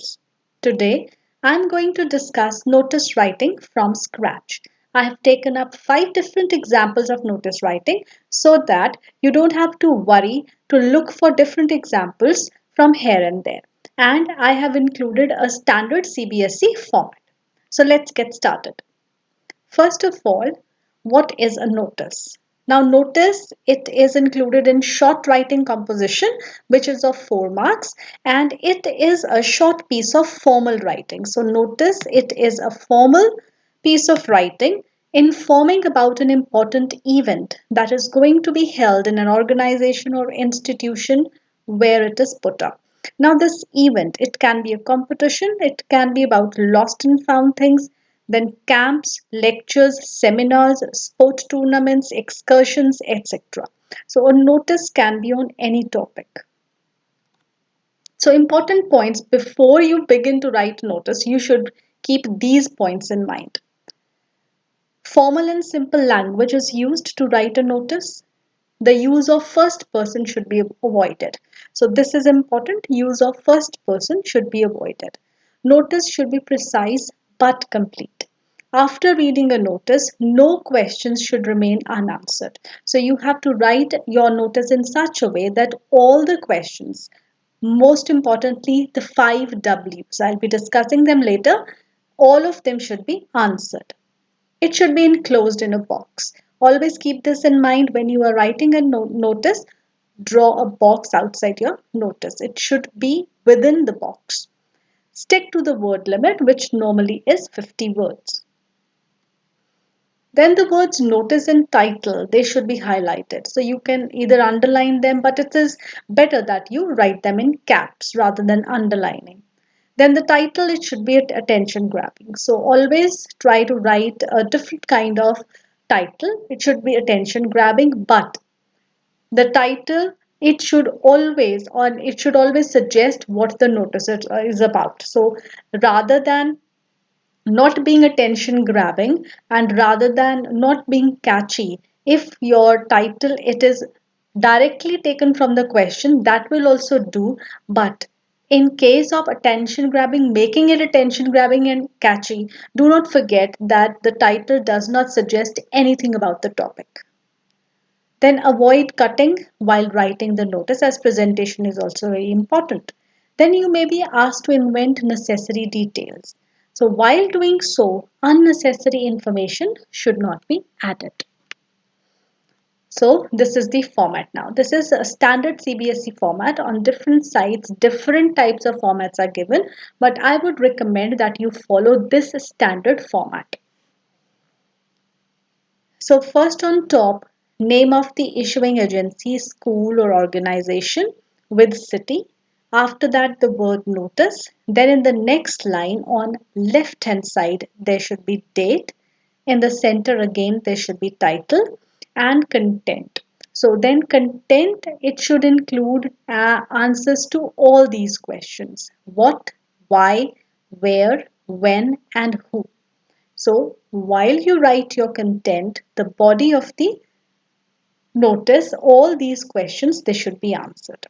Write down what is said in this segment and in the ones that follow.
notice. Today, I am going to discuss notice writing from scratch. I have taken up 5 different examples of notice writing so that you don't have to worry to look for different examples from here and there. And I have included a standard CBSE format. So let's get started. First of all, what is a notice? Now notice it is included in short writing composition, which is of 4 marks, and it is a short piece of formal writing. So notice it is a formal piece of writing informing about an important event that is going to be held in an organization or institution where it is put up. Now this event, it can be a competition, it can be about lost and found things, then camps, lectures, seminars, sport tournaments, excursions, etc. So a notice can be on any topic. So important points before you begin to write notice, you should keep these points in mind. Formal and simple language is used to write a notice. The use of first person should be avoided. So this is important. Use of first person should be avoided. Notice should be precise but complete. After reading a notice, no questions should remain unanswered. So you have to write your notice in such a way that all the questions, most importantly the 5 W's, I'll be discussing them later, all of them should be answered. It should be enclosed in a box. Always keep this in mind when you are writing a notice. Draw a box outside your notice. It should be within the box. Stick to the word limit, which normally is 50 words. Then the words notice and title, they should be highlighted. So you can either underline them, but it is better that you write them in caps rather than underlining. Then the title, it should be attention grabbing. So always try to write a different kind of title. It should be attention grabbing, but the title, it should always suggest what the notice is about. So rather than not being attention grabbing and rather than not being catchy, if your title it is directly taken from the question, that will also do, but in case of attention grabbing, making it attention grabbing and catchy, do not forget that the title does not suggest anything about the topic. Then avoid cutting while writing the notice, as presentation is also very important. Then you may be asked to invent necessary details. So while doing so, unnecessary information should not be added. So this is the format now. This is a standard CBSE format. On different sites, different types of formats are given, but I would recommend that you follow this standard format. So first on top, name of the issuing agency, school or organization with city. After that, the word notice. Then in the next line on left hand side, there should be date. In the center again, there should be title and content. So then content, it should include answers to all these questions. What, why, where, when and who. So while you write your content, the body of the notice, all these questions, they should be answered.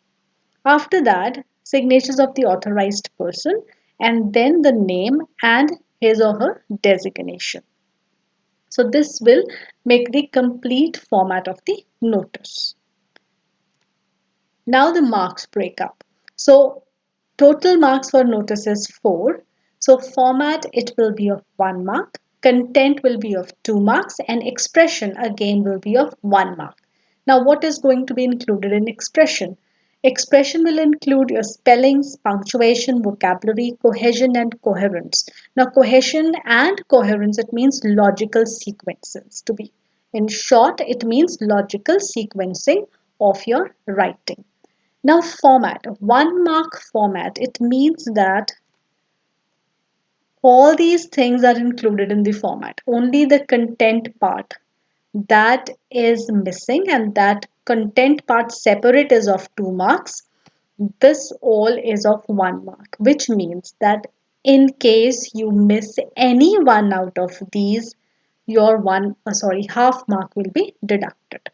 After that, signatures of the authorized person and then the name and his or her designation. So this will make the complete format of the notice. Now the marks breakup. So total marks for notice is 4. So format, it will be of 1 mark. Content will be of 2 marks and expression again will be of 1 mark. Now what is going to be included in expression? Expression will include your spellings, punctuation, vocabulary, cohesion and coherence. Now cohesion and coherence, it means logical sequences. To be in short, it means logical sequencing of your writing. Now format, 1 mark format, it means that all these things are included in the format. Only the content part that is missing, and that content part separate is of 2 marks. This all is of 1 mark, which means that in case you miss any one out of these, your half mark will be deducted.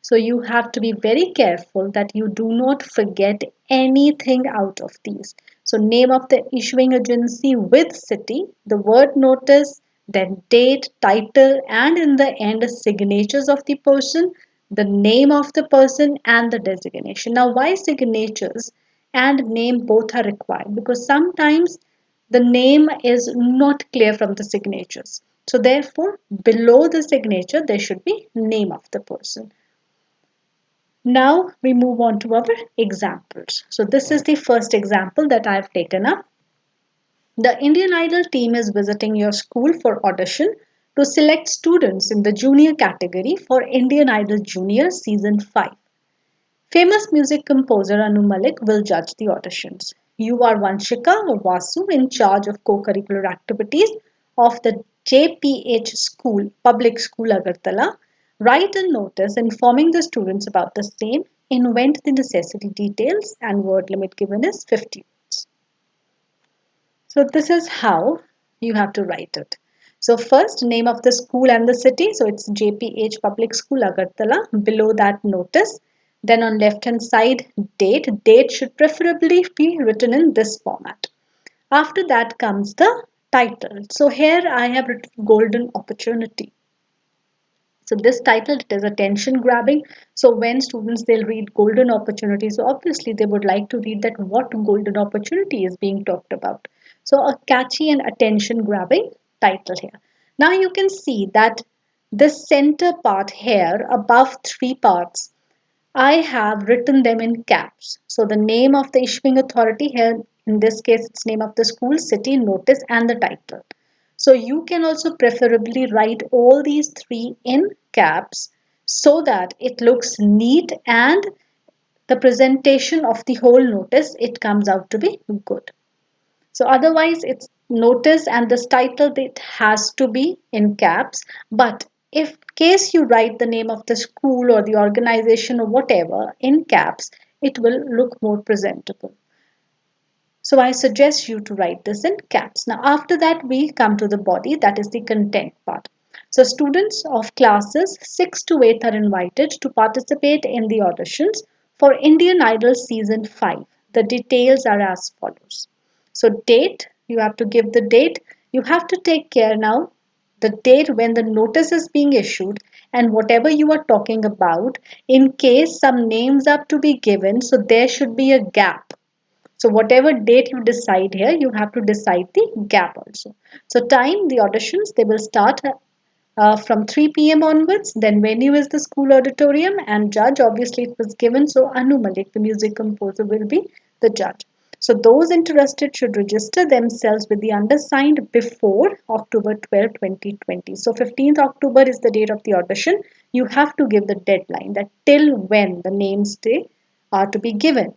So you have to be very careful that you do not forget anything out of these. So name of the issuing agency with city, the word notice, then date, title, and in the end signatures of the person, the name of the person and the designation. Now why signatures and name both are required? Because sometimes the name is not clear from the signatures. So therefore below the signature there should be name of the person. Now we move on to our examples. So this is the first example that I have taken up. The Indian Idol team is visiting your school for audition to select students in the junior category for Indian Idol Junior Season 5. Famous music composer Anu Malik will judge the auditions. You are Vanshika or Vasu in charge of co-curricular activities of the JPH School, Public School Agartala. Write a notice informing the students about the same. Invent the necessary details and word limit given is 50 words. So this is how you have to write it. So first name of the school and the city. So it's JPH Public School Agartala. Below that notice. Then on left hand side date. Date should preferably be written in this format. After that comes the title. So here I have written golden opportunity. So this title, it is attention grabbing. So when students they'll read golden opportunities, so obviously they would like to read that what golden opportunity is being talked about. So a catchy and attention grabbing title here. Now you can see that this center part here above three parts, I have written them in caps. So the name of the issuing authority here, in this case it's name of the school, city, notice and the title. So you can also preferably write all these three in caps so that it looks neat and the presentation of the whole notice, it comes out to be good. So otherwise it's notice and this title, it has to be in caps. But if case you write the name of the school or the organization or whatever in caps, it will look more presentable. So I suggest you to write this in caps. Now after that we come to the body, that is the content part. So students of classes 6 to 8 are invited to participate in the auditions for Indian Idol season 5. The details are as follows. So date, you have to give the date. You have to take care now the date when the notice is being issued and whatever you are talking about, in case some names are to be given, so there should be a gap. So whatever date you decide here, you have to decide the gap also. So time, the auditions, they will start from 3 p.m. onwards. Then venue is the school auditorium and judge, obviously it was given. So Anu Malik, the music composer, will be the judge. So those interested should register themselves with the undersigned before October 12, 2020. So 15th October is the date of the audition. You have to give the deadline that till when the names they are to be given.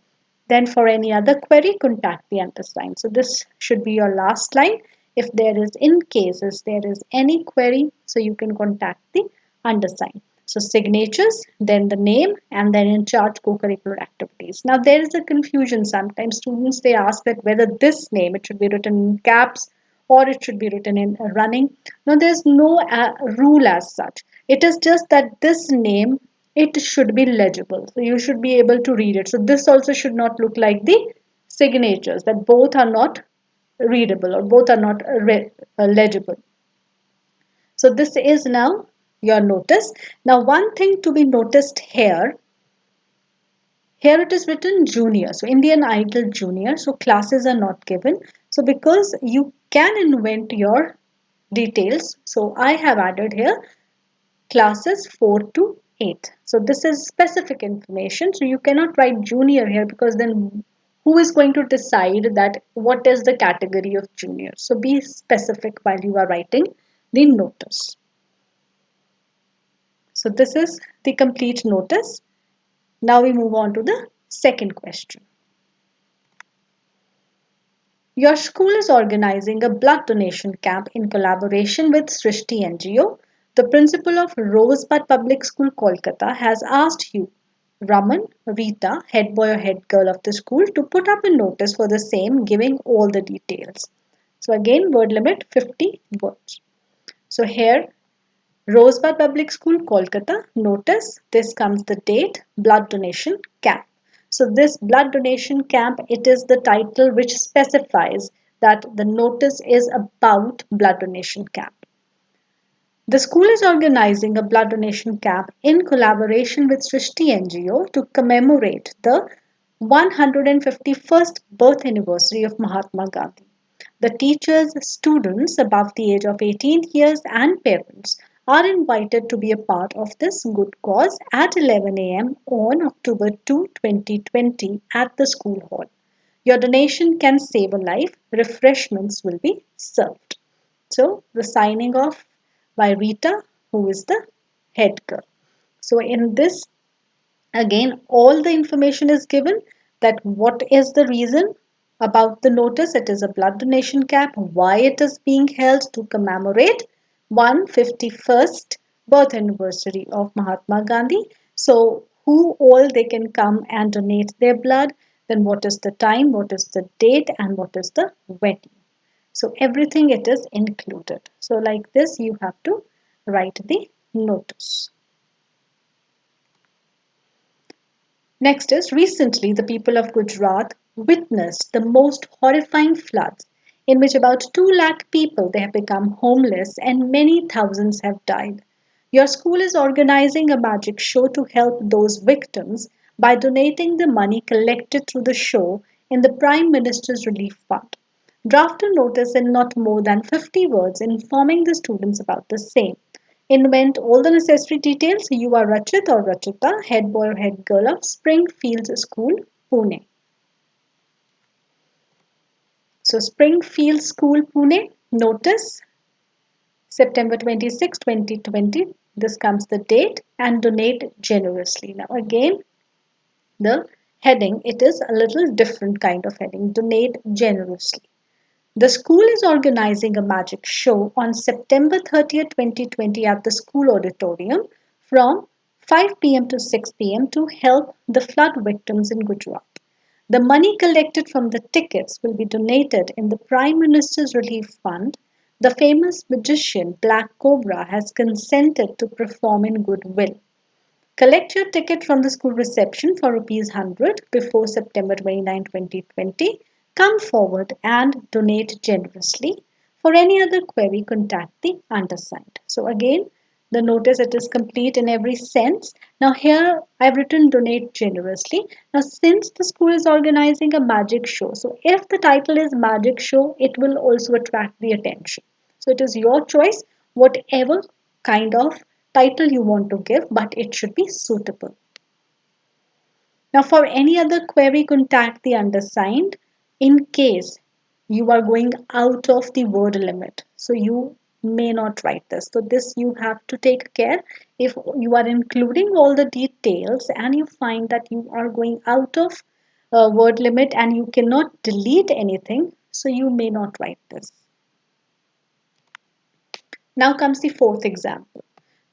Then for any other query, contact the undersigned. So this should be your last line. If there is, in cases there is any query, so you can contact the undersigned. So signatures, then the name, and then in charge co-curricular activities. Now there is a confusion sometimes. Students they ask that whether this name, it should be written in caps or it should be written in running. Now there's no rule as such. It is just that this name, it should be legible. So you should be able to read it. So this also should not look like the signatures, that both are not readable or both are not legible. So this is now your notice. Now one thing to be noticed here, here it is written junior. So Indian Idol junior. So classes are not given. So because you can invent your details, so I have added here classes 4 to 8. So this is specific information. So you cannot write junior here because then who is going to decide that what is the category of junior? So be specific while you are writing the notice. So this is the complete notice. Now we move on to the second question. Your school is organizing a blood donation camp in collaboration with Srishti NGO. The principal of Rosebud Public School, Kolkata, has asked you, Raman, Rita, head boy or head girl of the school, to put up a notice for the same, giving all the details. So again, word limit 50 words. So here, Rosebud Public School, Kolkata, notice, this comes the date, blood donation camp. So this blood donation camp, it is the title which specifies that the notice is about blood donation camp. The school is organizing a blood donation camp in collaboration with Srishti NGO to commemorate the 151st birth anniversary of Mahatma Gandhi. The teachers, students above the age of 18 years and parents are invited to be a part of this good cause at 11 a.m. on October 2, 2020 at the school hall. Your donation can save a life. Refreshments will be served. So the signing off by Rita, who is the head girl. So in this, again, all the information is given that what is the reason about the notice. It is a blood donation camp, why it is being held to commemorate 151st birth anniversary of Mahatma Gandhi. So who all they can come and donate their blood, then what is the time, what is the date, and what is the venue. So everything it is included. So like this you have to write the notice. Next is recently the people of Gujarat witnessed the most horrifying floods in which about 2 lakh people they have become homeless and many thousands have died. Your school is organizing a magic show to help those victims by donating the money collected through the show in the Prime Minister's Relief Fund. Draft a notice in not more than 50 words informing the students about the same. Invent all the necessary details. You are Rachit or Rachita, head boy or head girl of Springfields School, Pune. So Springfield School, Pune, notice September 26, 2020. This comes the date and donate generously. Now again, the heading, it is a little different kind of heading, donate generously. The school is organizing a magic show on September 30th, 2020 at the school auditorium from 5 p.m. to 6 p.m. to help the flood victims in Gujarat. The money collected from the tickets will be donated in the Prime Minister's Relief Fund. The famous magician Black Cobra has consented to perform in goodwill. Collect your ticket from the school reception for ₹100 before September 29, 2020. Come forward and donate generously. For any other query, contact the undersigned. So again, the notice it is complete in every sense. Now here I've written donate generously. Now since the school is organizing a magic show, so if the title is magic show, it will also attract the attention. So it is your choice, whatever kind of title you want to give, but it should be suitable. Now for any other query, contact the undersigned in case you are going out of the word limit. So you may not write this. So this you have to take care. If you are including all the details and you find that you are going out of word limit and you cannot delete anything, so you may not write this. Now comes the fourth example.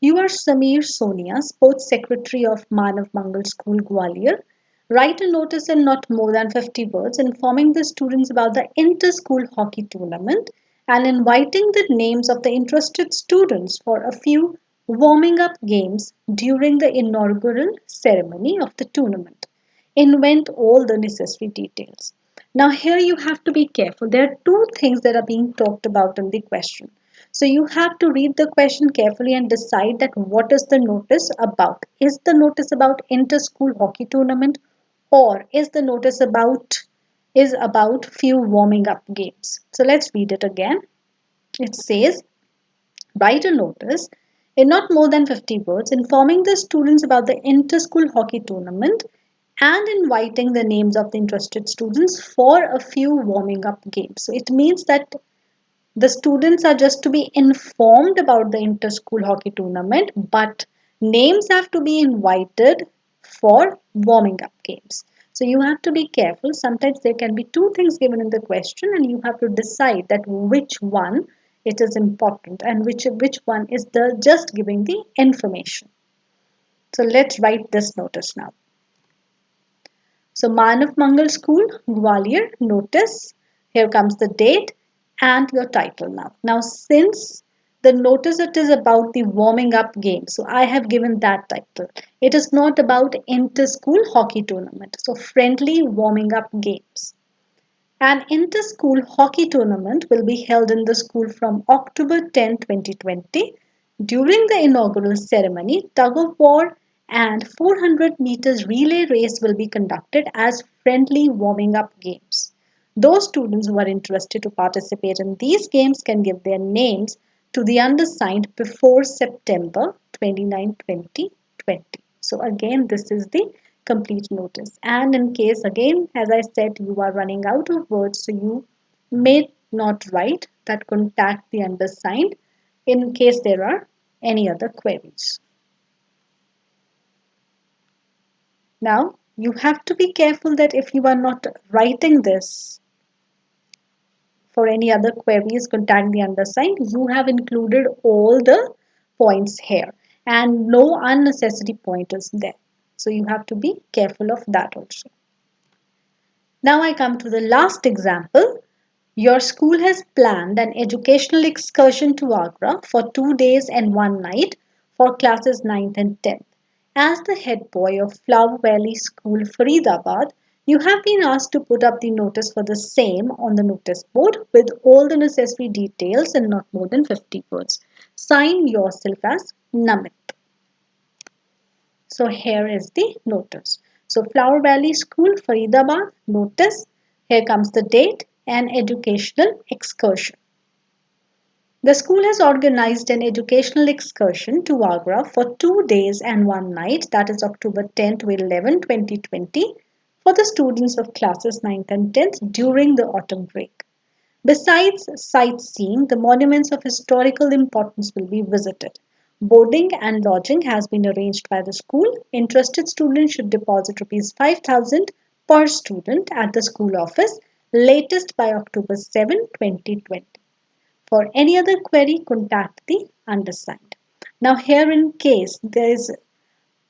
You are Sameer Sonia, Sports Secretary of MANAV Mangal School, Gwalior. Write a notice in not more than 50 words informing the students about the inter-school hockey tournament and inviting the names of the interested students for a few warming up games during the inaugural ceremony of the tournament. Invent all the necessary details. Now here you have to be careful. There are two things that are being talked about in the question. So you have to read the question carefully and decide that what is the notice about. Is the notice about inter-school hockey tournament or is the notice about few warming up games? So let's read it again. It says, write a notice in not more than 50 words informing the students about the inter-school hockey tournament and inviting the names of the interested students for a few warming up games. So it means that the students are just to be informed about the inter-school hockey tournament, but names have to be invited for warming up games. So you have to be careful. Sometimes there can be two things given in the question and you have to decide that which one it is important and which one is the just giving the information. So let's write this notice now. So Manav Mangal School, Gwalior, notice. Here comes the date and your title now. Now since the notice it is about the warming up game. So I have given that title. It is not about inter-school hockey tournament. So friendly warming up games. An inter-school hockey tournament will be held in the school from October 10, 2020. During the inaugural ceremony, tug-of-war and 400 meters relay race will be conducted as friendly warming-up games. Those students who are interested to participate in these games can give their names to the undersigned before September 29, 2020. So again, this is the complete notice. And in case, again, as I said, you are running out of words, so you may not write that, contact the undersigned in case there are any other queries. Now, you have to be careful that if you are not writing this for any other queries, contact the undersigned, you have included all the points here and no unnecessary pointers there. So you have to be careful of that also. Now I come to the last example. Your school has planned an educational excursion to Agra for 2 days and 1 night for classes 9th and 10th. As the head boy of Flower Valley School, Faridabad, you have been asked to put up the notice for the same on the notice board with all the necessary details and not more than 50 words. Sign yourself as Namit. So here is the notice. So Flower Valley School, Faridabad, notice. Here comes the date and educational excursion. The school has organized an educational excursion to Agra for 2 days and 1 night, that is October 10 to 11, 2020, for the students of classes 9th and 10th during the autumn break. Besides sightseeing, the monuments of historical importance will be visited. Boarding and lodging has been arranged by the school. Interested students should deposit Rs 5,000 per student at the school office latest by October 7, 2020. For any other query, contact the undersigned. Now here in case there is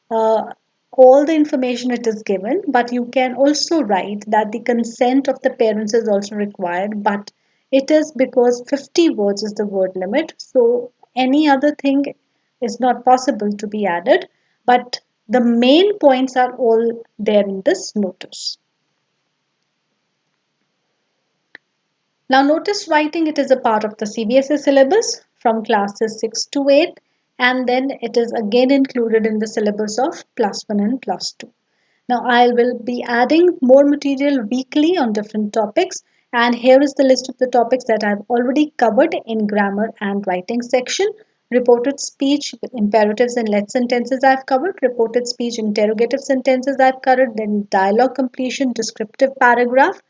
uh, all the information it is given, but you can also write that the consent of the parents is also required, but it is because 50 words is the word limit, so any other thing is not possible to be added, but the main points are all there in this notice. Now notice writing, it is a part of the CBSE syllabus from classes 6 to 8, and then it is again included in the syllabus of plus 1 and plus 2. Now I will be adding more material weekly on different topics, and here is the list of the topics that I've already covered in grammar and writing section. Reported speech, imperatives and let sentences I've covered, reported speech, interrogative sentences I've covered, then dialogue completion, descriptive paragraph,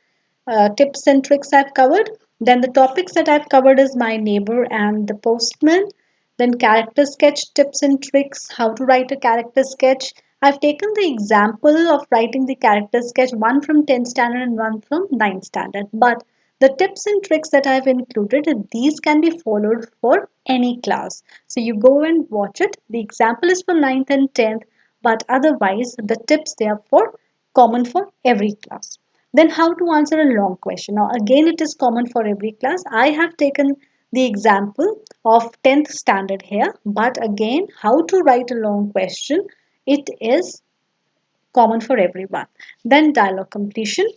tips and tricks I've covered. Then the topics that I've covered is my neighbor and the postman. Then character sketch tips and tricks, how to write a character sketch. I've taken the example of writing the character sketch, one from 10th standard and one from 9th standard. But the tips and tricks that I've included, these can be followed for any class. So you go and watch it. The example is for 9th and 10th, but otherwise the tips they are for common for every class. Then how to answer a long question. Now again it is common for every class. I have taken the example of 10th standard here, but again how to write a long question, it is common for everyone. Then dialogue completion.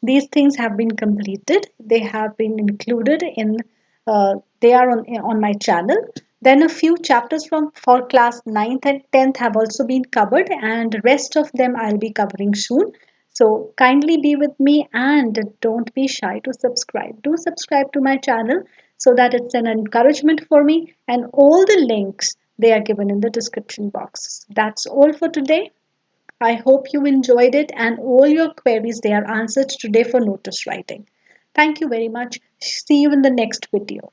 These things have been completed. They have been included in, they are on my channel. Then a few chapters from for class 9th and 10th have also been covered, and rest of them I'll be covering soon. So kindly be with me and don't be shy to subscribe. Do subscribe to my channel so that it's an encouragement for me, and all the links they are given in the description box. That's all for today. I hope you enjoyed it and all your queries they are answered today for notice writing. Thank you very much. See you in the next video.